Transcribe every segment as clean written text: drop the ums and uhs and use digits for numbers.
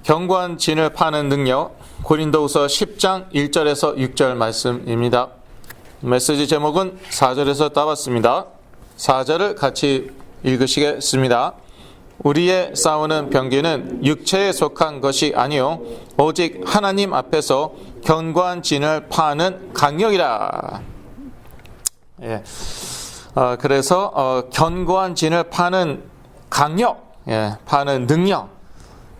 견고한 진을 파는 능력, 고린도후서 10장 1절에서 6절 말씀입니다. 메시지 제목은 4절에서 따봤습니다. 4절을 같이 읽으시겠습니다. 우리의 싸우는 병기는 육체에 속한 것이 아니요 오직 하나님 앞에서 견고한 진을 파는 강력이라. 그래서 견고한 진을 파는 강력, 파는 능력,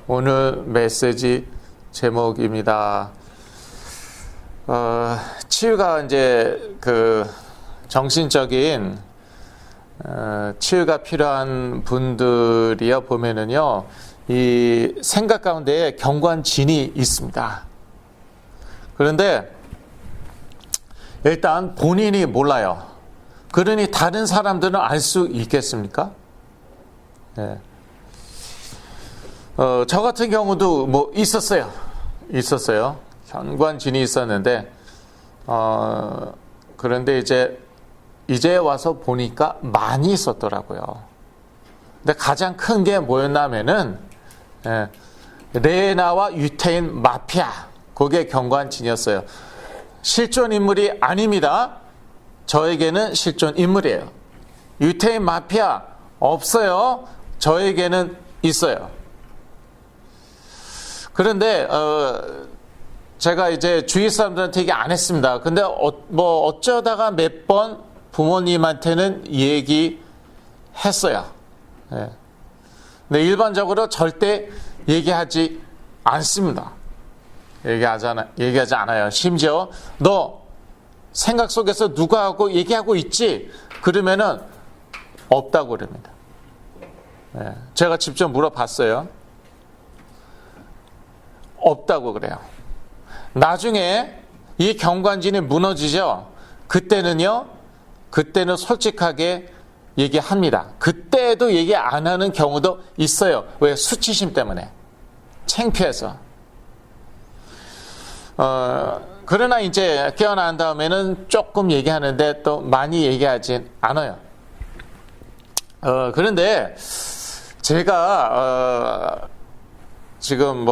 오늘 메시지 제목입니다. 치유가 이제 그 정신적인 치유가 필요한 분들이요 보면은요 이 생각 가운데에 견고한 진이 있습니다. 그런데 일단 본인이 몰라요. 그러니 다른 사람들은 알 수 있겠습니까? 네. 저 같은 경우도 뭐 있었어요. 견고한 진이 있었는데, 그런데 이제 와서 보니까 많이 있었더라고요. 근데 가장 큰 게 뭐였냐면은, 레나와 유태인 마피아, 그게 견고한 진이었어요. 실존 인물이 아닙니다. 저에게는 실존 인물이에요. 유태인 마피아 없어요. 저에게는 있어요. 그런데 제가 이제 주위 사람들한테 얘기 안 했습니다. 근데 어쩌다가 몇 번 부모님한테는 얘기했어요. 근데 일반적으로 절대 얘기하지 않습니다. 얘기하지 않아요. 심지어 너 생각 속에서 누구하고 얘기하고 있지? 그러면은 없다고 그럽니다. 제가 직접 물어봤어요. 없다고 그래요. 나중에 이 견고한진이 무너지죠. 그때는 솔직하게 얘기합니다. 그때도 얘기 안 하는 경우도 있어요. 왜? 수치심 때문에. 창피해서. 그러나 이제 깨어난 다음에는 조금 얘기하는데 또 많이 얘기하진 않아요. 그런데 제가 지금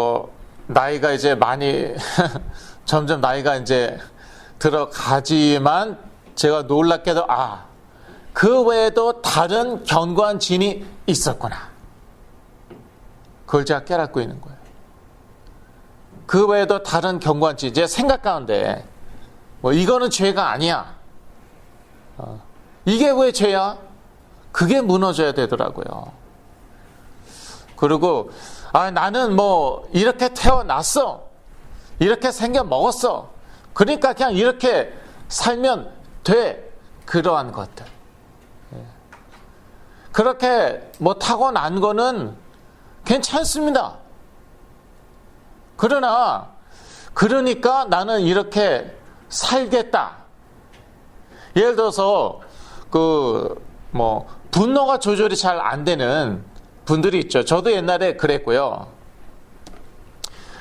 나이가 이제 많이 점점 나이가 이제 들어가지만 제가 놀랍게도 그 외에도 다른 견고한 진이 있었구나. 그걸 제가 깨닫고 있는 거예요. 그 외에도 다른 견고한 진, 제 생각 가운데 이거는 죄가 아니야. 이게 왜 죄야? 그게 무너져야 되더라고요. 그리고 나는 이렇게 태어났어. 이렇게 생겨 먹었어. 그러니까 그냥 이렇게 살면 돼. 그러한 것들. 그렇게 타고난 거는 괜찮습니다. 그러니까 나는 이렇게 살겠다. 예를 들어서 분노가 조절이 잘 안 되는 분들이 있죠. 저도 옛날에 그랬고요.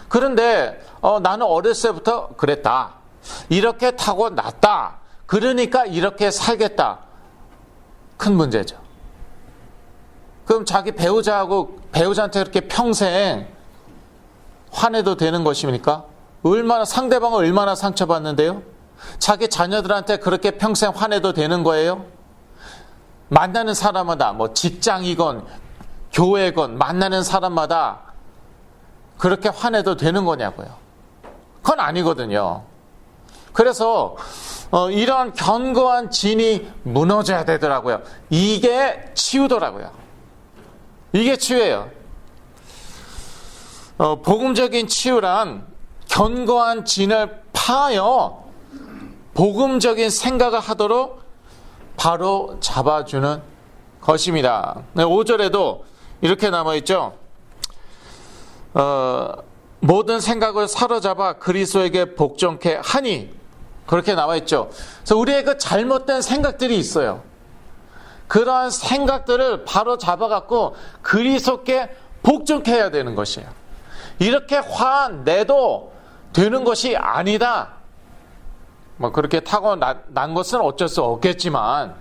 그런데 나는 어렸을 때부터 그랬다. 이렇게 타고났다. 그러니까 이렇게 살겠다. 큰 문제죠. 그럼 자기 배우자한테 그렇게 평생 화내도 되는 것입니까? 상대방을 얼마나 상처받는데요? 자기 자녀들한테 그렇게 평생 화내도 되는 거예요? 만나는 사람마다 직장이건 교회건 만나는 사람마다 그렇게 화내도 되는 거냐고요. 그건 아니거든요. 그래서 이런 견고한 진이 무너져야 되더라고요. 이게 치유더라고요. 이게 치유예요. 복음적인 치유란 견고한 진을 파여 복음적인 생각을 하도록 바로 잡아주는 것입니다. 5절에도 이렇게 남아있죠. 모든 생각을 사로잡아 그리스도에게 복종케 하니, 그렇게 나와있죠. 그래서 우리의 그 잘못된 생각들이 있어요. 그러한 생각들을 바로 잡아갖고 그리스도께 복종케 해야 되는 것이에요. 이렇게 화내도 되는 것이 아니다. 그렇게 타고난 것은 어쩔 수 없겠지만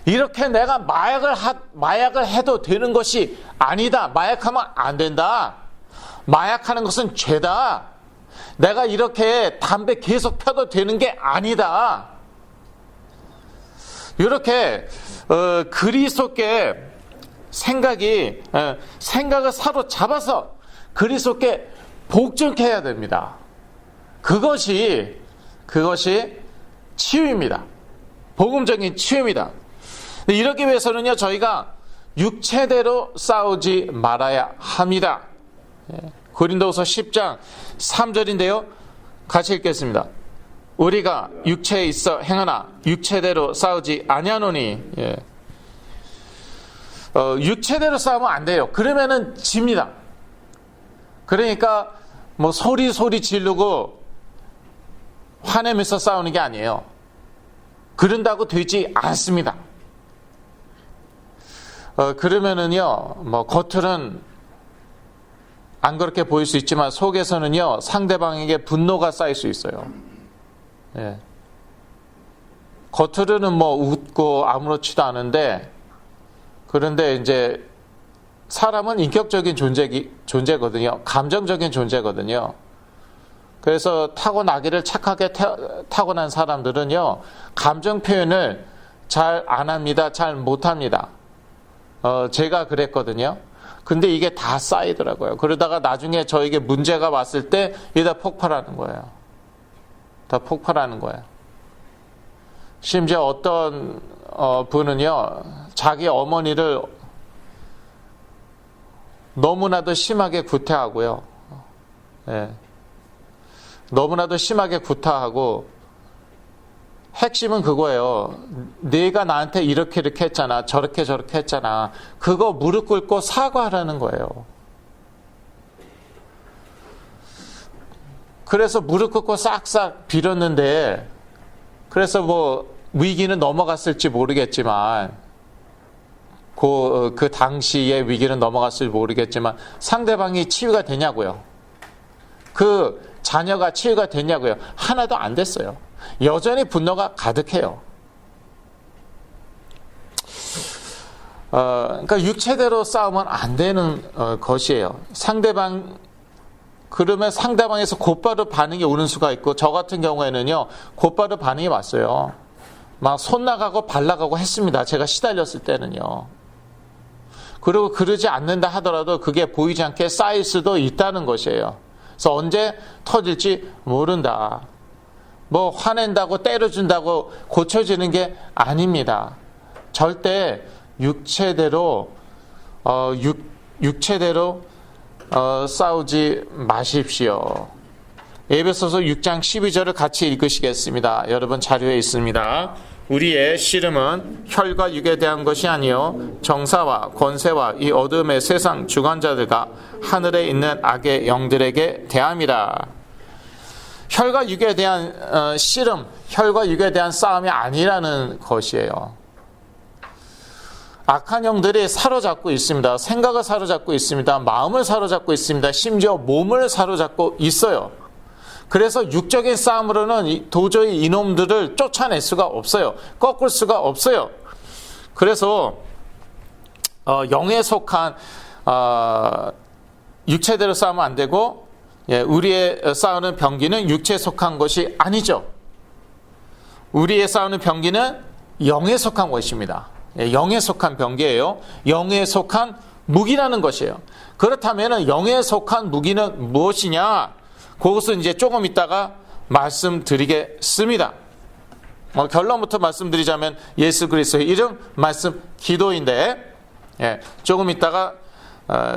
이렇게 내가 마약을 해도 되는 것이 아니다. 마약하면 안 된다. 마약하는 것은 죄다. 내가 이렇게 담배 계속 펴도 되는 게 아니다. 이렇게 그리스도께 생각을 사로잡아서 그리스도께 복종케 해야 됩니다. 그것이 치유입니다. 복음적인 치유입니다. 이러기 위해서는요, 저희가 육체대로 싸우지 말아야 합니다. 고린도후서 10장 3절인데요. 같이 읽겠습니다. 우리가 육체에 있어 행하나 육체대로 싸우지 아니하노니. 육체대로 싸우면 안 돼요. 그러면은 집니다. 그러니까 뭐 소리 지르고 화내면서 싸우는 게 아니에요. 그런다고 되지 않습니다. 그러면은요, 뭐 겉으로는 안 그렇게 보일 수 있지만 속에서는요, 상대방에게 분노가 쌓일 수 있어요. 예. 겉으로는 뭐 웃고 아무렇지도 않은데, 그런데 이제 사람은 인격적인 존재거든요. 감정적인 존재거든요. 그래서 타고나기를 착하게 타고난 사람들은요, 감정 표현을 잘 안 합니다. 잘 못합니다. 제가 그랬거든요. 근데 이게 다 쌓이더라고요. 그러다가 나중에 저에게 문제가 왔을 때 이게 다 폭발하는 거예요. 다 폭발하는 거예요. 심지어 어떤 분은요, 자기 어머니를 너무나도 심하게 구타하고요. 예. 너무나도 심하게 구타하고, 핵심은 그거예요. 내가 나한테 이렇게 했잖아. 저렇게 했잖아. 그거 무릎 꿇고 사과하라는 거예요. 그래서 무릎 꿇고 싹싹 빌었는데, 그래서 뭐 위기는 넘어갔을지 모르겠지만, 그 당시의 위기는 넘어갔을지 모르겠지만 상대방이 치유가 되냐고요. 그 자녀가 치유가 되냐고요. 하나도 안 됐어요. 여전히 분노가 가득해요. 그러니까 육체대로 싸우면 안 되는 것이에요. 그러면 상대방에서 곧바로 반응이 오는 수가 있고, 저 같은 경우에는요, 곧바로 반응이 왔어요. 막 손 나가고 발 나가고 했습니다. 제가 시달렸을 때는요. 그리고 그러지 않는다 하더라도 그게 보이지 않게 쌓일 수도 있다는 것이에요. 그래서 언제 터질지 모른다. 뭐 화낸다고 때려준다고 고쳐지는 게 아닙니다. 절대 육체대로 싸우지 마십시오. 에베소서 6장 12절을 같이 읽으시겠습니다. 여러분 자료에 있습니다. 우리의 씨름은 혈과 육에 대한 것이 아니요 정사와 권세와 이 어둠의 세상 주관자들과 하늘에 있는 악의 영들에게 대함이라. 혈과 육에 대한 씨름, 혈과 육에 대한 싸움이 아니라는 것이에요. 악한 영들이 사로잡고 있습니다. 생각을 사로잡고 있습니다. 마음을 사로잡고 있습니다. 심지어 몸을 사로잡고 있어요. 그래서 육적인 싸움으로는 도저히 이놈들을 쫓아낼 수가 없어요. 꺾을 수가 없어요. 그래서 영에 속한 육체대로 싸우면 안 되고, 우리의 싸우는 병기는 육체에 속한 것이 아니죠. 우리의 싸우는 병기는 영에 속한 것입니다. 영에 속한 병기예요. 영에 속한 무기라는 것이에요. 그렇다면 영에 속한 무기는 무엇이냐? 그것은 이제 조금 있다가 말씀드리겠습니다. 결론부터 말씀드리자면 예수 그리스도의 이름, 말씀, 기도인데, 조금 있다가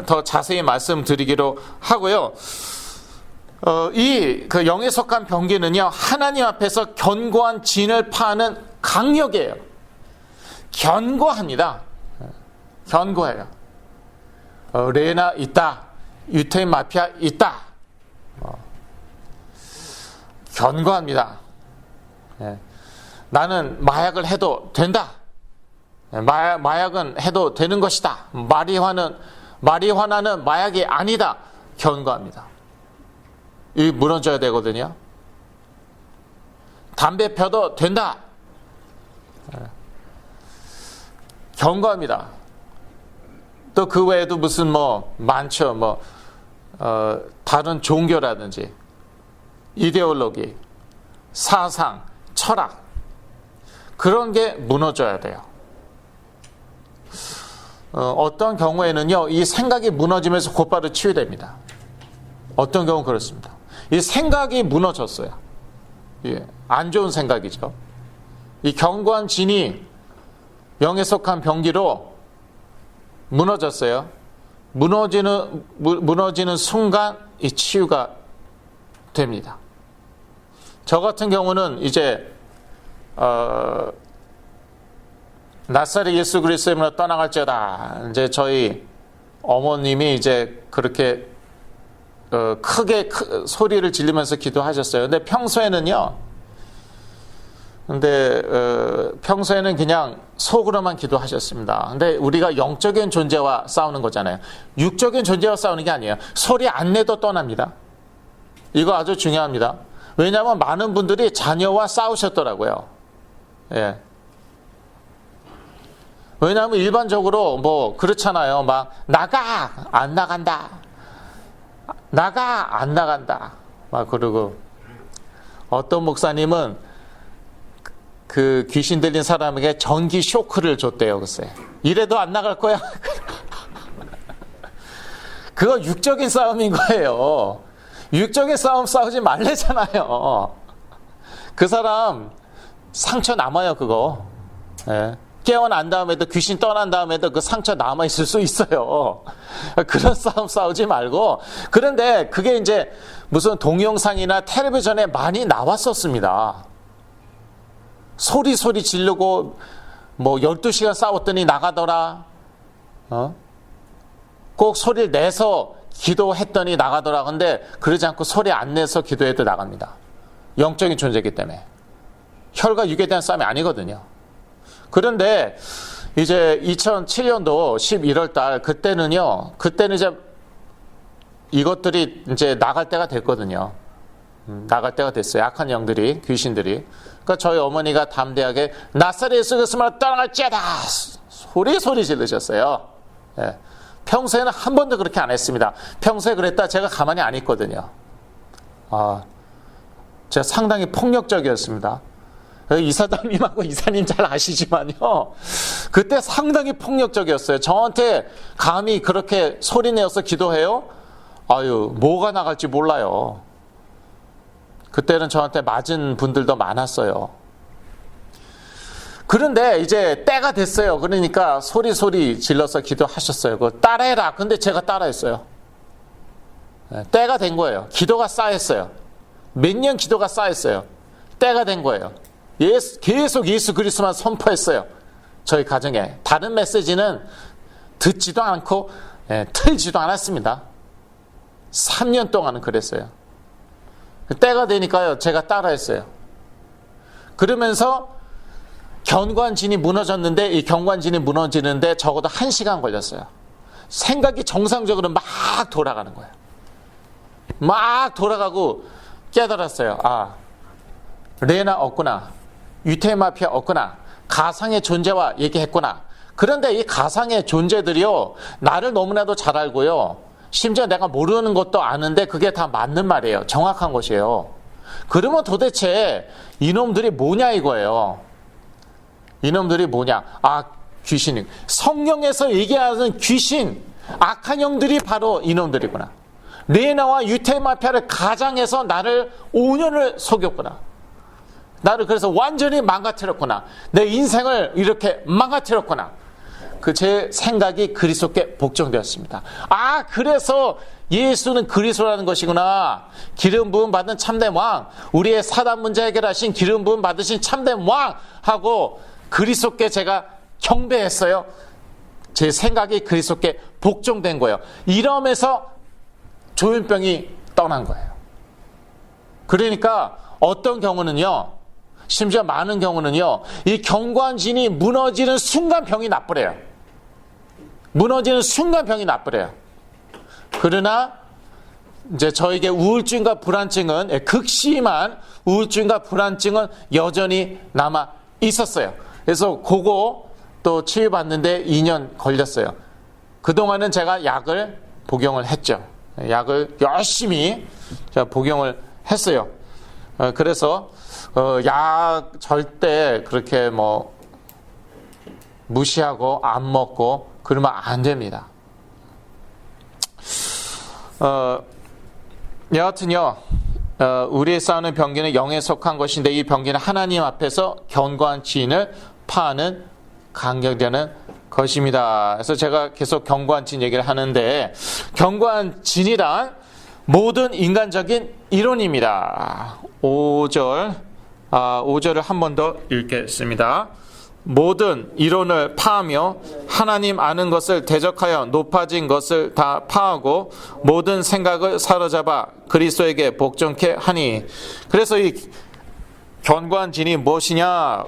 더 자세히 말씀드리기로 하고요. 그 영에 속한 병기는요, 하나님 앞에서 견고한 진을 파는 강력이에요. 견고합니다. 견고해요. 레나 있다. 유태인 마피아 있다. 견고합니다. 나는 마약을 해도 된다. 마약은 해도 되는 것이다. 마리화나는 마약이 아니다. 견고합니다. 이 무너져야 되거든요. 담배 펴도 된다. 경고합니다. 또 그 외에도 무슨 많죠. 다른 종교라든지 이데올로기, 사상, 철학, 그런 게 무너져야 돼요. 어떤 경우에는요, 이 생각이 무너지면서 곧바로 치유됩니다. 어떤 경우는 그렇습니다. 이 생각이 무너졌어요. 예, 안 좋은 생각이죠. 이 견고한 진이 영에 속한 병기로 무너졌어요. 무너지는 순간 이 치유가 됩니다. 저 같은 경우는 이제 나사렛 예수 그리스도로 떠나갈지어다. 이제 저희 어머님이 이제 그렇게 크게 소리를 지르면서 기도하셨어요. 근데 평소에는 그냥 속으로만 기도하셨습니다. 근데 우리가 영적인 존재와 싸우는 거잖아요. 육적인 존재와 싸우는 게 아니에요. 소리 안 내도 떠납니다. 이거 아주 중요합니다. 왜냐하면 많은 분들이 자녀와 싸우셨더라고요. 예. 왜냐하면 일반적으로 그렇잖아요. 막 나가 안 나간다. 나가 안 나간다. 막 그러고 어떤 목사님은 그 귀신 들린 사람에게 전기 쇼크를 줬대요. 글쎄. 이래도 안 나갈 거야? 그거 육적인 싸움인 거예요. 육적인 싸움 싸우지 말래잖아요. 그 사람 상처 남아요, 그거. 예. 깨어난 다음에도, 귀신 떠난 다음에도 그 상처 남아있을 수 있어요. 그런 싸움 싸우지 말고. 그런데 그게 이제 무슨 동영상이나 텔레비전에 많이 나왔었습니다. 소리 지르고 12시간 싸웠더니 나가더라. 꼭 소리를 내서 기도했더니 나가더라. 근데 그러지 않고 소리 안 내서 기도해도 나갑니다. 영적인 존재이기 때문에. 혈과 육에 대한 싸움이 아니거든요. 그런데 이제 2007년도 11월 달 그때는 이제 이것들이 이제 나갈 때가 됐거든요. 나갈 때가 됐어요. 악한 영들이, 귀신들이. 그러니까 저희 어머니가 담대하게 나사렛 예수 그리스도로 떠나갈지어다 소리 지르셨어요. 예. 평소에는 한 번도 그렇게 안 했습니다. 평소에 그랬다 제가 가만히 안 있거든요. 제가 상당히 폭력적이었습니다. 이사장님하고 이사님 잘 아시지만요. 그때 상당히 폭력적이었어요. 저한테 감히 그렇게 소리 내어서 기도해요? 뭐가 나갈지 몰라요. 그때는 저한테 맞은 분들도 많았어요. 그런데 이제 때가 됐어요. 그러니까 소리 질러서 기도하셨어요. 그거 따라해라. 근데 제가 따라했어요. 때가 된 거예요. 기도가 쌓였어요. 몇 년 기도가 쌓였어요. 때가 된 거예요. 계속 예수 그리스도만 선포했어요. 저희 가정에. 다른 메시지는 듣지도 않고 틀지도 않았습니다. 3년 동안은 그랬어요. 때가 되니까요. 제가 따라했어요. 그러면서 견관진이 무너졌는데 이 견관진이 무너지는데 적어도 1시간 걸렸어요. 생각이 정상적으로 막 돌아가는 거예요. 막 돌아가고 깨달았어요. 레나 없구나. 유태마피아 없구나. 가상의 존재와 얘기했구나. 그런데 이 가상의 존재들이요. 나를 너무나도 잘 알고요. 심지어 내가 모르는 것도 아는데 그게 다 맞는 말이에요. 정확한 것이에요. 그러면 도대체 이놈들이 뭐냐 이거예요. 이놈들이 뭐냐. 귀신이. 성경에서 얘기하는 귀신, 악한 영들이 바로 이놈들이구나. 레나와 유태마피아를 가장해서 나를 5년을 속였구나. 나를 그래서 완전히 망가뜨렸구나. 내 인생을 이렇게 망가뜨렸구나. 제 생각이 그리스도께 복종되었습니다. 그래서 예수는 그리스도라는 것이구나. 기름 부음 받은 참된 왕, 우리의 사단 문제 해결하신 기름 부음 받으신 참된 왕 하고 그리스도께 제가 경배했어요. 제 생각이 그리스도께 복종된 거예요. 이러면서 조현병이 떠난 거예요. 그러니까 어떤 경우는요, 심지어 많은 경우는요, 이 경관진이 무너지는 순간 병이 나쁘래요. 무너지는 순간 병이 나쁘래요. 그러나 이제 저에게 우울증과 불안증은, 극심한 우울증과 불안증은 여전히 남아 있었어요. 그래서 그거 또 치유받는데 2년 걸렸어요. 그동안은 제가 약을 복용을 했죠. 약을 열심히 제가 복용을 했어요. 그래서 약 절대 그렇게 뭐 무시하고 안 먹고 그러면 안 됩니다. 여하튼요, 우리의 싸우는 병기는 영에 속한 것인데 이 병기는 하나님 앞에서 견고한 진을 파하는 간격되는 것입니다. 그래서 제가 계속 견고한 진 얘기를 하는데, 견고한 진이란 모든 인간적인 이론입니다. 5절을 한 번 더 읽겠습니다. 모든 이론을 파하며 하나님 아는 것을 대적하여 높아진 것을 다 파하고 모든 생각을 사로잡아 그리스도에게 복종케 하니. 그래서 이 견고한 진이 무엇이냐?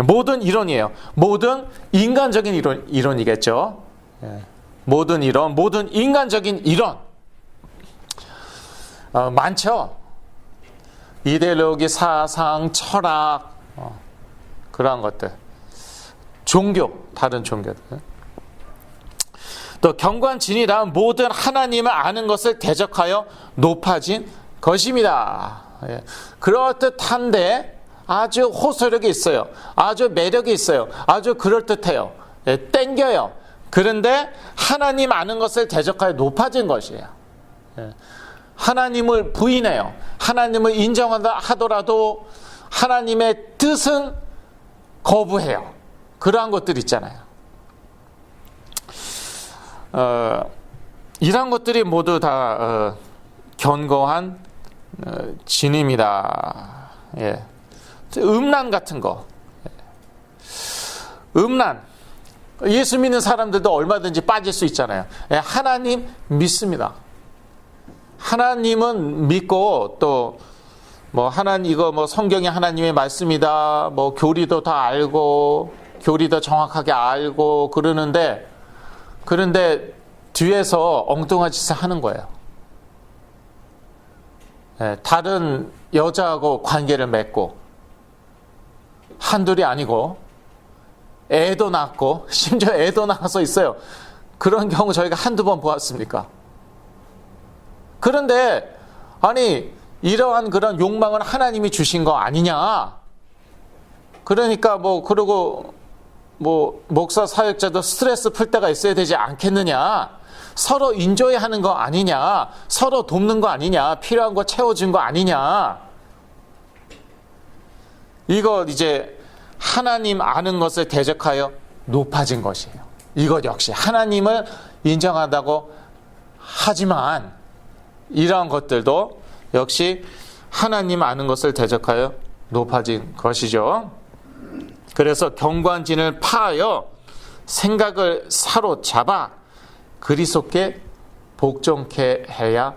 모든 이론이에요. 모든 인간적인 이론이겠죠. 모든 이론, 모든 인간적인 이론. 많죠. 이데올로기, 사상, 철학, 그러한 것들. 종교, 다른 종교들. 또 견고한 진이란 모든 하나님을 아는 것을 대적하여 높아진 것입니다. 그럴듯한데 아주 호소력이 있어요. 아주 매력이 있어요. 아주 그럴듯해요. 땡겨요. 그런데 하나님 아는 것을 대적하여 높아진 것이에요. 하나님을 부인해요. 하나님을 인정한다 하더라도 하나님의 뜻은 거부해요. 그러한 것들 있잖아요. 이러한 것들이 모두 다 견고한 진입니다. 예. 음란 같은 거. 음란. 예수 믿는 사람들도 얼마든지 빠질 수 있잖아요. 예, 하나님 믿습니다. 하나님은 믿고 또 뭐 이거 뭐 성경이 하나님의 말씀이다. 뭐 교리도 다 알고 교리도 정확하게 알고 그러는데 그런데 뒤에서 엉뚱한 짓을 하는 거예요. 예, 다른 여자하고 관계를 맺고 한둘이 아니고 애도 낳고 심지어 애도 낳아서 있어요. 그런 경우 저희가 한두 번 보았습니까? 그런데 아니 이러한 그런 욕망은 하나님이 주신 거 아니냐? 그러니까 그리고 목사 사역자도 스트레스 풀 때가 있어야 되지 않겠느냐? 서로 인조해 하는 거 아니냐? 서로 돕는 거 아니냐? 필요한 거 채워준 거 아니냐? 이거 이제 하나님 아는 것을 대적하여 높아진 것이에요. 이것 역시 하나님을 인정한다고 하지만 이러한 것들도 역시 하나님 아는 것을 대적하여 높아진 것이죠. 그래서 견고한 진을 파하여 생각을 사로잡아 그리스도께 복종케 해야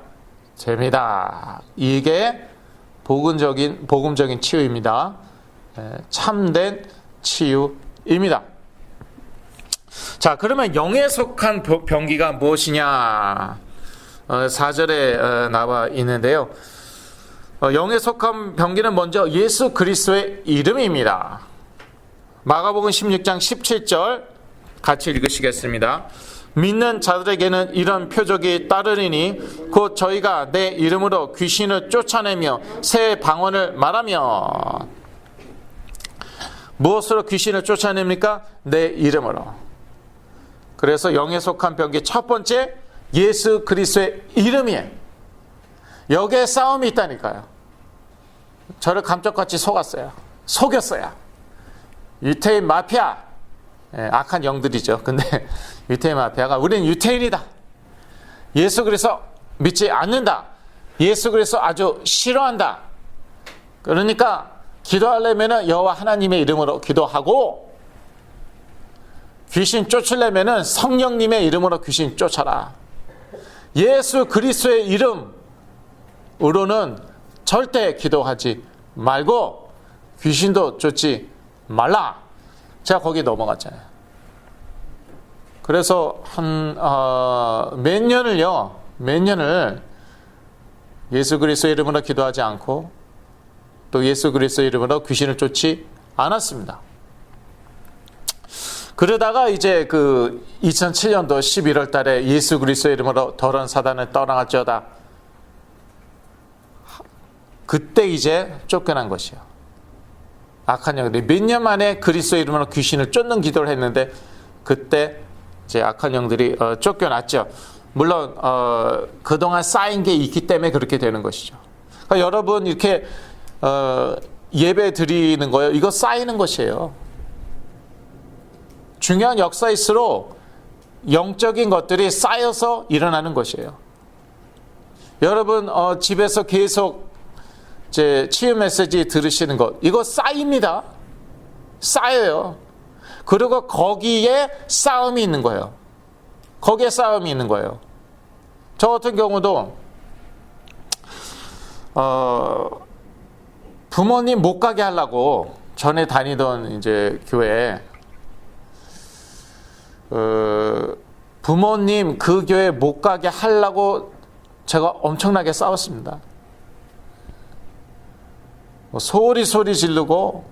됩니다. 이게 복음적인 치유입니다. 참된 치유입니다. 자, 그러면 영에 속한 병기가 무엇이냐? 4절에 나와 있는데요. 영에 속한 병기는 먼저 예수 그리스도의 이름입니다. 마가복음 16장 17절 같이 읽으시겠습니다. 믿는 자들에게는 이런 표적이 따르리니 곧 저희가 내 이름으로 귀신을 쫓아내며 새 방언을 말하며. 무엇으로 귀신을 쫓아냅니까? 내 이름으로. 그래서 영에 속한 병기 첫 번째 예수 그리스도의 이름이에요. 여기에 싸움이 있다니까요. 저를 감쪽같이 속였어요. 유태인 마피아. 악한 영들이죠. 근데 유태인 마피아가 우리는 유태인이다. 예수 그리스도 믿지 않는다. 예수 그리스도 아주 싫어한다. 그러니까 기도하려면 여호와 하나님의 이름으로 기도하고 귀신 쫓으려면 성령님의 이름으로 귀신 쫓아라. 예수 그리스도의 이름으로는 절대 기도하지 말고 귀신도 쫓지 말라. 제가 거기 넘어갔잖아요. 그래서 몇 년을 예수 그리스도의 이름으로 기도하지 않고 또 예수 그리스도의 이름으로 귀신을 쫓지 않았습니다. 그러다가 이제 그 2007년도 11월 달에 예수 그리스도의 이름으로 더러운 사단을 떠나갈지어다. 그때 이제 쫓겨난 것이요. 악한 영들이 몇 년 만에 그리스도의 이름으로 귀신을 쫓는 기도를 했는데 그때 이제 악한 영들이 쫓겨났죠. 물론 그동안 쌓인 게 있기 때문에 그렇게 되는 것이죠. 그러니까 여러분 이렇게 예배 드리는 거예요. 이거 쌓이는 것이에요. 중요한 역사일수록 영적인 것들이 쌓여서 일어나는 것이에요. 여러분 집에서 계속 이제 치유 메시지 들으시는 것 이거 쌓입니다. 쌓여요. 그리고 거기에 싸움이 있는 거예요. 거기에 싸움이 있는 거예요. 저 같은 경우도 부모님 못 가게 하려고 전에 다니던 이제 교회에 부모님 그 교회 못 가게 하려고 제가 엄청나게 싸웠습니다. 소리 지르고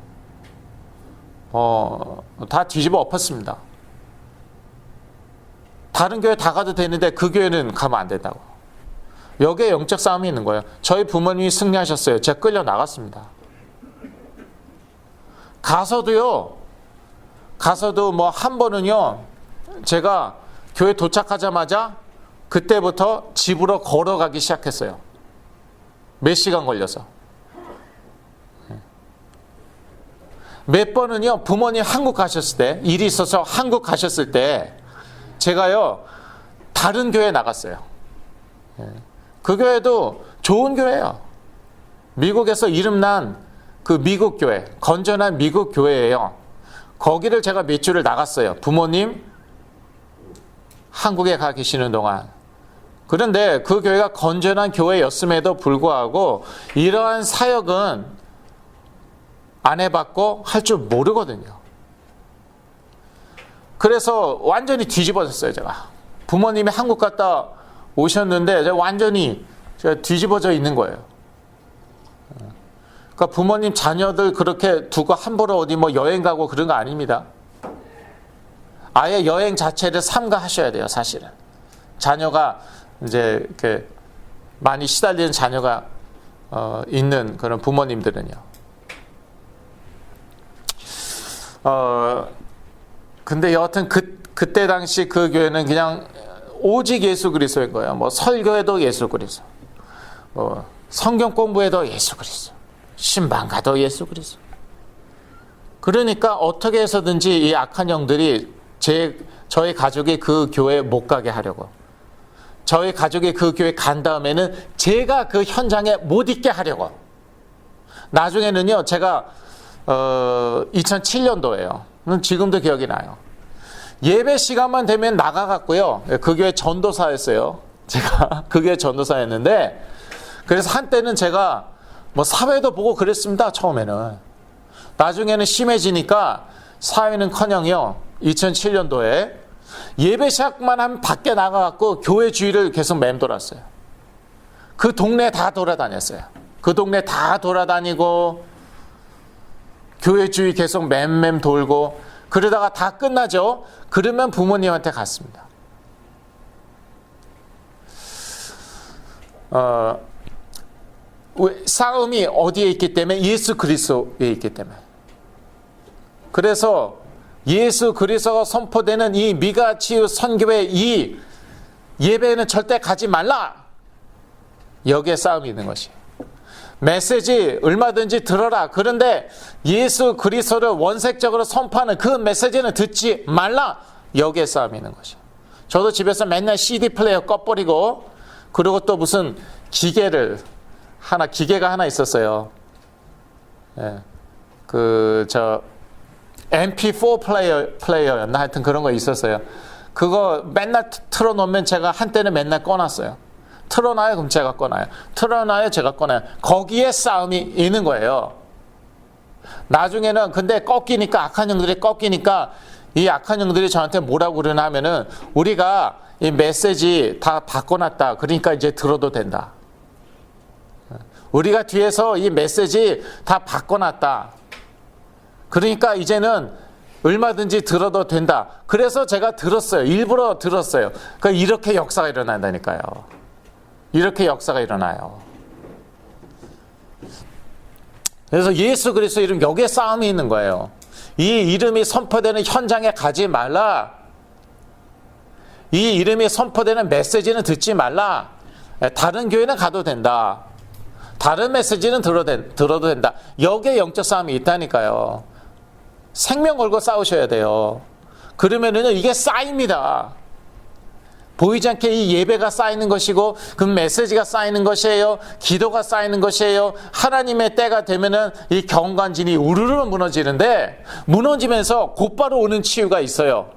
다 뒤집어 엎었습니다. 다른 교회 다 가도 되는데 그 교회는 가면 안 된다고. 여기에 영적 싸움이 있는 거예요. 저희 부모님이 승리하셨어요. 제가 끌려 나갔습니다. 가서도 뭐 한 번은요, 제가 교회 도착하자마자 그때부터 집으로 걸어가기 시작했어요. 몇 시간 걸려서. 몇 번은요, 부모님 한국 가셨을 때, 일이 있어서 한국 가셨을 때, 제가요, 다른 교회에 나갔어요. 그 교회도 좋은 교회예요. 미국에서 이름난 그 미국 교회, 건전한 미국 교회예요. 거기를 제가 몇 주를 나갔어요. 부모님 한국에 가 계시는 동안. 그런데 그 교회가 건전한 교회였음에도 불구하고 이러한 사역은 안 해봤고 할 줄 모르거든요. 그래서 완전히 뒤집어졌어요. 제가 부모님이 한국 갔다 오셨는데 제가 완전히 뒤집어져 있는 거예요. 그러니까 부모님 자녀들 그렇게 두고 함부로 어디 뭐 여행 가고 그런 거 아닙니다. 아예 여행 자체를 삼가하셔야 돼요. 사실은 자녀가 이제 이렇게 많이 시달리는 자녀가 있는 그런 부모님들은요. 근데 여하튼 그때 당시 그 교회는 그냥 오직 예수 그리스도인 거예요. 뭐 설교에도 예수 그리스도, 뭐 성경 공부에도 예수 그리스도, 신방 가도 예수 그리스도. 그러니까 어떻게 해서든지 이 악한 영들이 저희 가족이 그 교회에 못 가게 하려고, 저희 가족이 그 교회 간 다음에는 제가 그 현장에 못 있게 하려고. 나중에는요, 제가 2007년도예요. 지금도 기억이 나요. 예배 시간만 되면 나가갖고요. 그 교회 전도사였어요. 제가 그 교회 전도사였는데, 그래서 한때는 제가 뭐 사회도 보고 그랬습니다. 처음에는. 나중에는 심해지니까 사회는커녕요. 2007년도에 예배 시작만 하면 밖에 나가갖고 교회 주위를 계속 맴돌았어요. 그 동네 다 돌아다녔어요. 그 동네 다 돌아다니고 교회 주위 계속 맴맴 돌고 그러다가 다 끝나죠. 그러면 부모님한테 갔습니다. 싸움이 어디에 있기 때문에? 예수 그리스도에 있기 때문에. 그래서 예수 그리스도가 선포되는 이 미가치유 선교회 이 예배에는 절대 가지 말라. 여기에 싸움이 있는 것이. 메시지 얼마든지 들어라. 그런데 예수 그리스도를 원색적으로 선포하는 그 메시지는 듣지 말라. 여기에 싸움이 있는 것이. 저도 집에서 맨날 CD 플레이어 꺼버리고, 그리고 또 무슨 기계가 하나 있었어요. 예. MP4 플레이어였나? 하여튼 그런 거 있었어요. 그거 맨날 틀어놓으면 제가 한때는 맨날 꺼놨어요. 틀어놔요? 그럼 제가 꺼놔요. 틀어놔요? 제가 꺼놔요. 거기에 싸움이 있는 거예요. 나중에는 근데 꺾이니까, 악한 영들이 꺾이니까 이 악한 영들이 저한테 뭐라고 그러나 하면은, 우리가 이 메시지 다 바꿔놨다. 그러니까 이제 들어도 된다. 우리가 뒤에서 이 메시지 다 바꿔놨다. 그러니까 이제는 얼마든지 들어도 된다. 그래서 제가 들었어요. 일부러 들었어요. 그러니까 이렇게 역사가 일어난다니까요. 이렇게 역사가 일어나요. 그래서 예수 그리스도 이름, 여기에 싸움이 있는 거예요. 이 이름이 선포되는 현장에 가지 말라. 이 이름이 선포되는 메시지는 듣지 말라. 다른 교회는 가도 된다. 다른 메시지는 들어도 된다. 여기에 영적 싸움이 있다니까요. 생명 걸고 싸우셔야 돼요. 그러면은 이게 쌓입니다. 보이지 않게 이 예배가 쌓이는 것이고, 그 메시지가 쌓이는 것이에요. 기도가 쌓이는 것이에요. 하나님의 때가 되면은 이 경관진이 우르르 무너지는데, 무너지면서 곧바로 오는 치유가 있어요.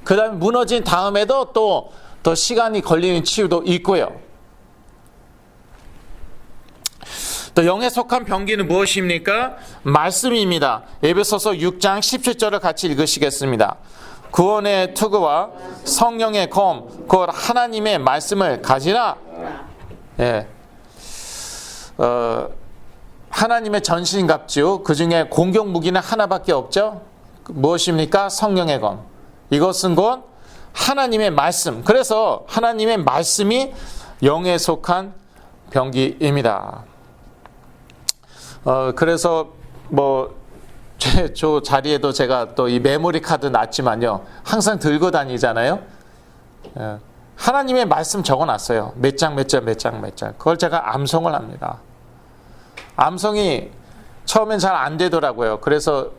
그 다음에 무너진 다음에도 또 시간이 걸리는 치유도 있고요. 또 영에 속한 병기는 무엇입니까? 말씀입니다. 에베소서 6장 17절을 같이 읽으시겠습니다. 구원의 투구와 성령의 검, 곧 하나님의 말씀을 가지라. 예. 하나님의 전신갑주, 그 중에 공격 무기는 하나밖에 없죠. 무엇입니까? 성령의 검. 이것은 곧 하나님의 말씀. 그래서 하나님의 말씀이 영에 속한 병기입니다. 그래서 저 자리에도 제가 또 이 메모리 카드 놨지만요, 항상 들고 다니잖아요. 하나님의 말씀 적어놨어요. 몇 장. 그걸 제가 암송을 합니다. 암송이 처음엔 잘 안 되더라고요. 그래서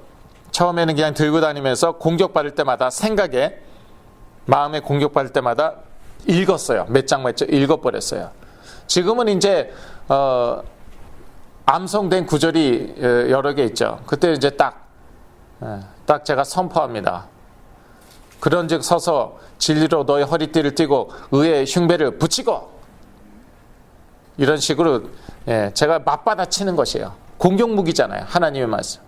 처음에는 그냥 들고 다니면서 공격받을 때마다, 생각에 마음에 공격받을 때마다 읽었어요. 몇 장 읽어버렸어요. 지금은 이제 암송된 구절이 여러 개 있죠. 그때 이제 딱 제가 선포합니다. 그런즉 서서 진리로 너의 허리띠를 띠고 의의 흉배를 붙이고, 이런 식으로 제가 맞받아치는 것이에요. 공격무기잖아요. 하나님의 말씀.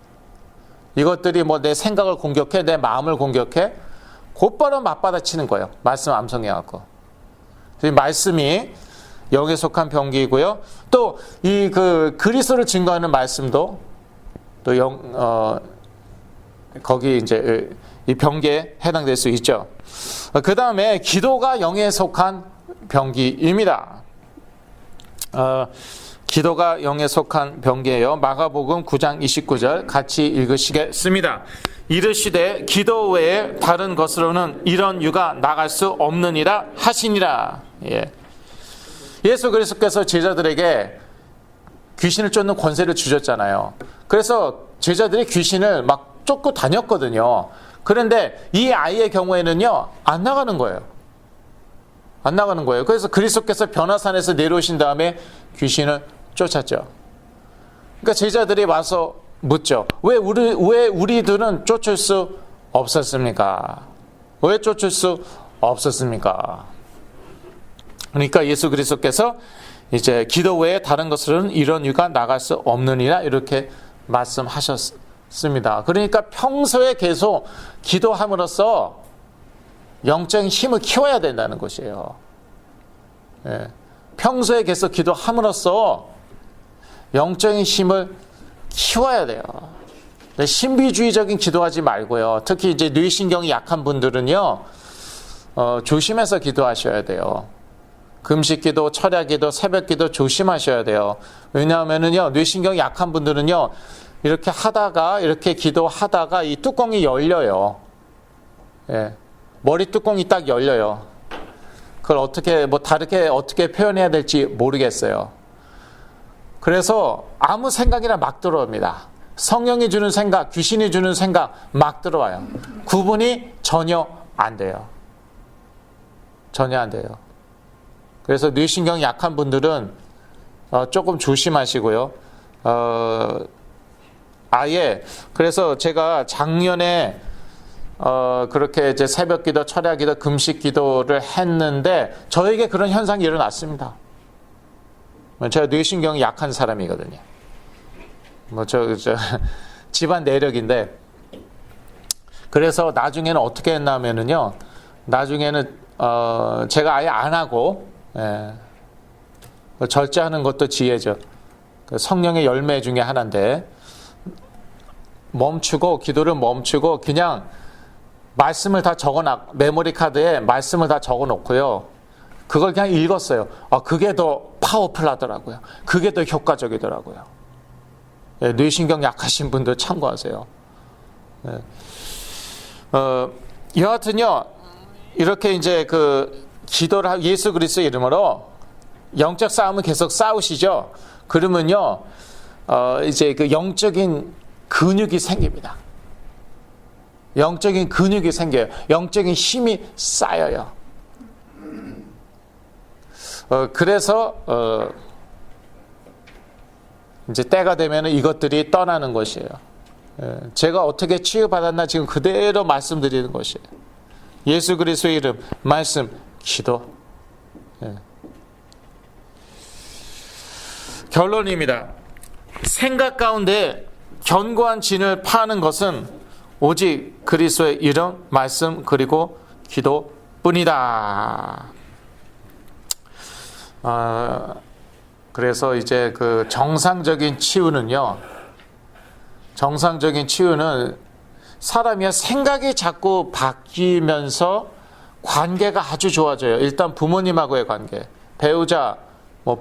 이것들이 내 생각을 공격해, 내 마음을 공격해, 곧바로 맞받아치는 거예요. 말씀 암송해갖고. 이 말씀이 영에 속한 병기이고요. 또 이 그리스도를 증거하는 말씀도 또 거기 이제 이 병기에 해당될 수 있죠. 그 다음에 기도가 영에 속한 병기입니다. 기도가 영에 속한 병기예요. 마가복음 9장 29절 같이 읽으시겠습니다. 이르시되 기도 외에 다른 것으로는 이런 유가 나갈 수 없느니라 하시니라. 예수 그리스도께서 제자들에게 귀신을 쫓는 권세를 주셨잖아요. 그래서 제자들이 귀신을 막 쫓고 다녔거든요. 그런데 이 아이의 경우에는요, 안 나가는 거예요. 안 나가는 거예요. 그래서 그리스도께서 변화산에서 내려오신 다음에 귀신을 쫓았죠. 그러니까 제자들이 와서 묻죠. 왜 우리들은 쫓을 수 없었습니까? 왜 쫓을 수 없었습니까? 그러니까 예수 그리스도께서 이제 기도 외에 다른 것으로는 이런 유가 나갈 수 없느니라, 이렇게 말씀하셨습니다. 그러니까 평소에 계속 기도함으로써 영적인 힘을 키워야 된다는 것이에요. 평소에 계속 기도함으로써 영적인 힘을 키워야 돼요. 신비주의적인 기도하지 말고요. 특히 이제 뇌신경이 약한 분들은요, 조심해서 기도하셔야 돼요. 금식기도, 철야기도, 새벽기도 조심하셔야 돼요. 왜냐하면은요, 뇌신경이 약한 분들은요, 이렇게 기도하다가 이 뚜껑이 열려요. 머리 뚜껑이 딱 열려요. 그걸 다르게 어떻게 표현해야 될지 모르겠어요. 그래서 아무 생각이나 막 들어옵니다. 성령이 주는 생각, 귀신이 주는 생각 막 들어와요. 구분이 전혀 안 돼요. 전혀 안 돼요. 그래서 뇌신경이 약한 분들은 조금 조심하시고요. 그래서 제가 작년에 그렇게 이제 새벽기도, 철야기도, 금식기도를 했는데 저에게 그런 현상이 일어났습니다. 제가 뇌신경이 약한 사람이거든요. 집안 내력인데, 그래서 나중에는 어떻게 했냐면은요, 나중에는 제가 아예 안 하고, 절제하는 것도 지혜죠. 성령의 열매 중에 하나인데, 멈추고 기도를 멈추고 그냥 말씀을 다 메모리 카드에 말씀을 다 적어 놓고요. 그걸 그냥 읽었어요. 그게 더 파워풀하더라고요. 그게 더 효과적이더라고요. 예, 뇌신경 약하신 분들 참고하세요. 예. 여하튼요, 이렇게 이제 기도를 예수 그리스도의 이름으로 영적 싸움을 계속 싸우시죠. 그러면요, 이제 영적인 근육이 생깁니다. 영적인 근육이 생겨요. 영적인 힘이 쌓여요. 그래서 이제 때가 되면 이것들이 떠나는 것이에요. 제가 어떻게 치유받았나 지금 그대로 말씀드리는 것이에요. 예수 그리스도의 이름, 말씀, 기도. 결론입니다. 생각 가운데 견고한 진을 파는 것은 오직 그리스도의 이름, 말씀, 그리고 기도뿐이다. 그래서 이제 정상적인 치유는 사람이 생각이 자꾸 바뀌면서 관계가 아주 좋아져요. 일단 부모님하고의 관계, 배우자,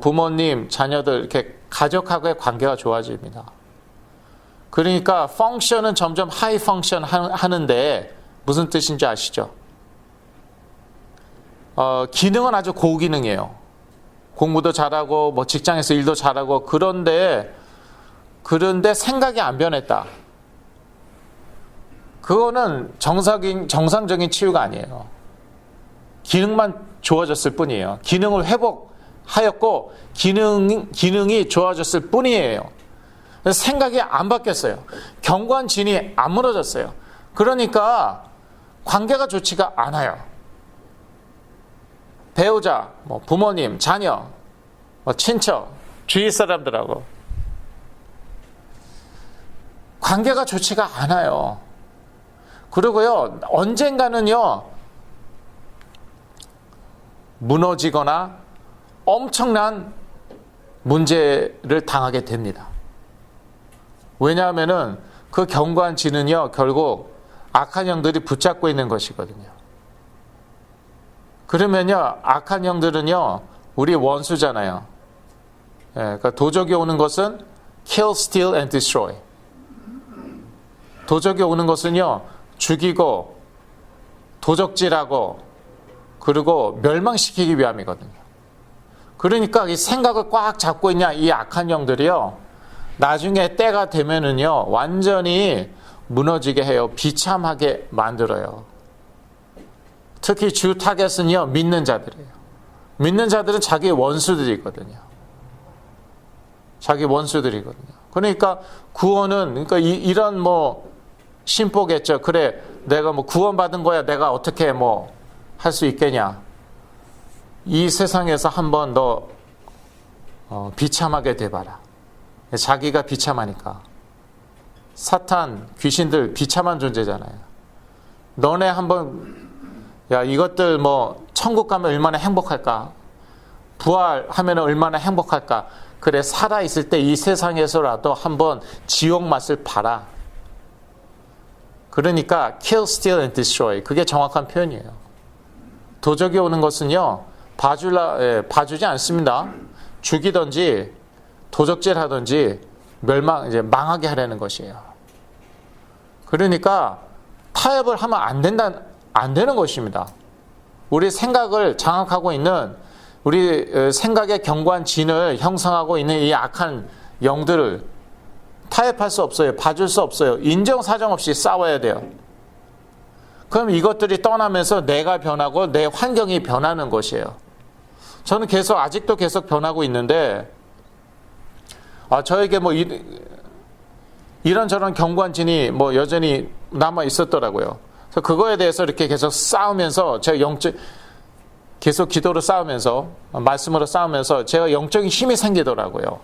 부모님, 자녀들, 이렇게 가족하고의 관계가 좋아집니다. 그러니까 펑션은 점점 하이 펑션 하는데 무슨 뜻인지 아시죠? 기능은 아주 고기능이에요. 공부도 잘하고 직장에서 일도 잘하고 그런데 생각이 안 변했다. 그거는 정상적인 치유가 아니에요. 기능만 좋아졌을 뿐이에요. 기능을 회복하였고 기능이 좋아졌을 뿐이에요. 생각이 안 바뀌었어요. 견고한 진이 안 무너졌어요. 그러니까 관계가 좋지가 않아요. 배우자, 부모님, 자녀, 친척, 주위 사람들하고 관계가 좋지가 않아요. 그리고요, 언젠가는요, 무너지거나 엄청난 문제를 당하게 됩니다. 왜냐하면은 그 견고한 진은요, 결국 악한 영들이 붙잡고 있는 것이거든요. 그러면요, 악한 영들은요, 우리 원수잖아요. 그러니까 도적이 오는 것은 kill, steal and destroy. 도적이 오는 것은요, 죽이고 도적질하고 그리고 멸망시키기 위함이거든요. 그러니까 이 생각을 꽉 잡고 있냐, 이 악한 영들이요, 나중에 때가 되면은요, 완전히 무너지게 해요. 비참하게 만들어요. 특히 주 타겟은요, 믿는 자들이에요. 믿는 자들은 자기 원수들이거든요. 자기 원수들이거든요. 그러니까 구원은, 그러니까 이런 심보겠죠. 그래, 내가 구원받은 거야. 내가 어떻게 할 수 있겠냐. 이 세상에서 한번 너 비참하게 돼봐라. 자기가 비참하니까. 사탄, 귀신들 비참한 존재잖아요. 너네 한번, 야, 이것들 천국 가면 얼마나 행복할까? 부활하면 얼마나 행복할까? 그래, 살아있을 때 이 세상에서라도 한번 지옥 맛을 봐라. 그러니까 kill, steal and destroy. 그게 정확한 표현이에요. 도적이 오는 것은요, 봐주지 않습니다. 죽이든지 도적질하든지 망하게 하려는 것이에요. 그러니까 타협을 하면 안 되는 것입니다. 우리 생각을 장악하고 있는, 우리 생각의 견고한 진을 형성하고 있는 이 악한 영들을 타협할 수 없어요. 봐줄 수 없어요. 인정사정 없이 싸워야 돼요. 그럼 이것들이 떠나면서 내가 변하고 내 환경이 변하는 것이에요. 저는 아직도 계속 변하고 있는데, 저에게 이런저런 견고한 진이 여전히 남아 있었더라고요. 그래서 그거에 대해서 이렇게 계속 싸우면서, 제가 계속 기도로 싸우면서, 말씀으로 싸우면서 제가 영적인 힘이 생기더라고요.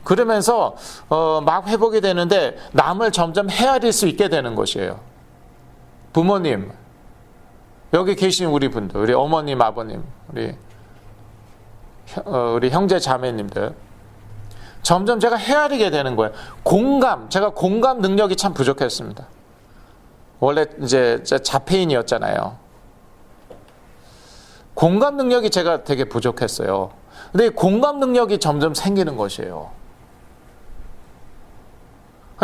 그러면서 막 회복이 되는데 남을 점점 헤아릴 수 있게 되는 것이에요. 부모님, 여기 계신 우리 분들, 우리 어머님, 아버님, 우리 형제 자매님들, 점점 제가 헤아리게 되는 거예요. 제가 공감 능력이 참 부족했습니다. 원래 이제 자폐인이었잖아요. 공감 능력이 제가 되게 부족했어요. 근데 이 공감 능력이 점점 생기는 것이에요.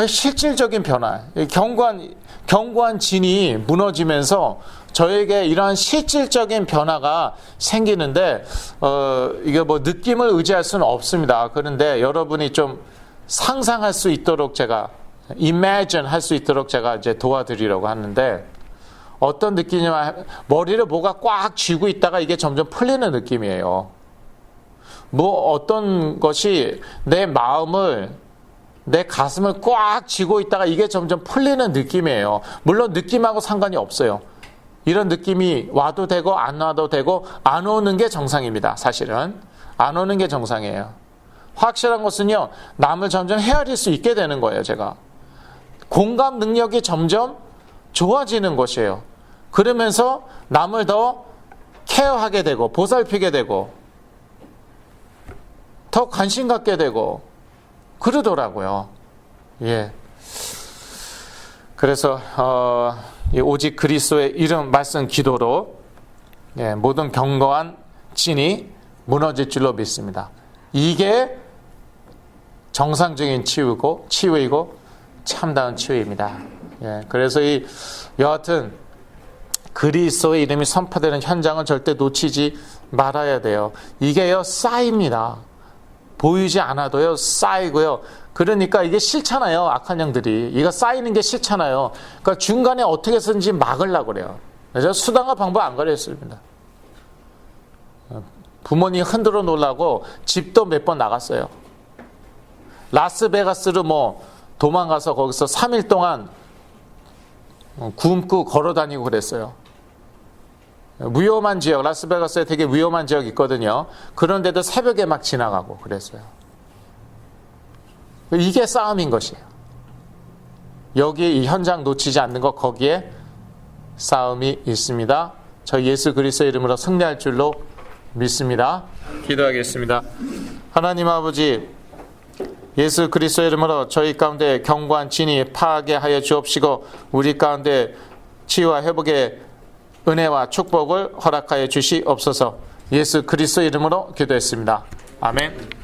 실질적인 변화, 견고한 진이 무너지면서 저에게 이러한 실질적인 변화가 생기는데, 이게 뭐 느낌을 의지할 수는 없습니다. 그런데 여러분이 좀 상상할 수 있도록 제가, imagine 할 수 있도록 제가 이제 도와드리려고 하는데, 어떤 느낌이냐면, 머리를 뭐가 꽉 쥐고 있다가 이게 점점 풀리는 느낌이에요. 뭐 어떤 것이 내 가슴을 꽉 쥐고 있다가 이게 점점 풀리는 느낌이에요. 물론 느낌하고 상관이 없어요. 이런 느낌이 와도 되고 안 와도 되고 안 오는 게 정상입니다. 사실은 안 오는 게 정상이에요. 확실한 것은요, 남을 점점 헤아릴 수 있게 되는 거예요. 제가 공감 능력이 점점 좋아지는 것이에요. 그러면서 남을 더 케어하게 되고 보살피게 되고 더 관심 갖게 되고 그러더라고요. 예. 그래서 오직 그리스도의 이름 말씀 기도로 모든 견고한 진이 무너질 줄로 믿습니다. 이게 정상적인 치유이고 참다운 치유입니다. 예. 그래서 여하튼 그리스도의 이름이 선포되는 현장을 절대 놓치지 말아야 돼요. 이게요, 쌓입니다. 보이지 않아도요, 쌓이고요. 그러니까 이게 싫잖아요. 악한 영들이. 이거 쌓이는 게 싫잖아요. 그러니까 중간에 어떻게 해서든지 막으려고 그래요. 그래서 수단과 방법 안 가렸습니다. 부모님 흔들어 놓으려고 집도 몇 번 나갔어요. 라스베가스로 도망가서 거기서 3일 동안 굶고 걸어 다니고 그랬어요. 위험한 지역, 라스베가스에 되게 위험한 지역이 있거든요. 그런데도 새벽에 막 지나가고 그랬어요. 이게 싸움인 것이에요. 여기 이 현장 놓치지 않는 것, 거기에 싸움이 있습니다. 저 예수 그리스도의 이름으로 승리할 줄로 믿습니다. 기도하겠습니다. 하나님 아버지, 예수 그리스도의 이름으로 저희 가운데 견고한 진이 파괴하여 주옵시고 우리 가운데 치유와 회복의 은혜와 축복을 허락하여 주시옵소서. 예수 그리스도의 이름으로 기도했습니다. 아멘.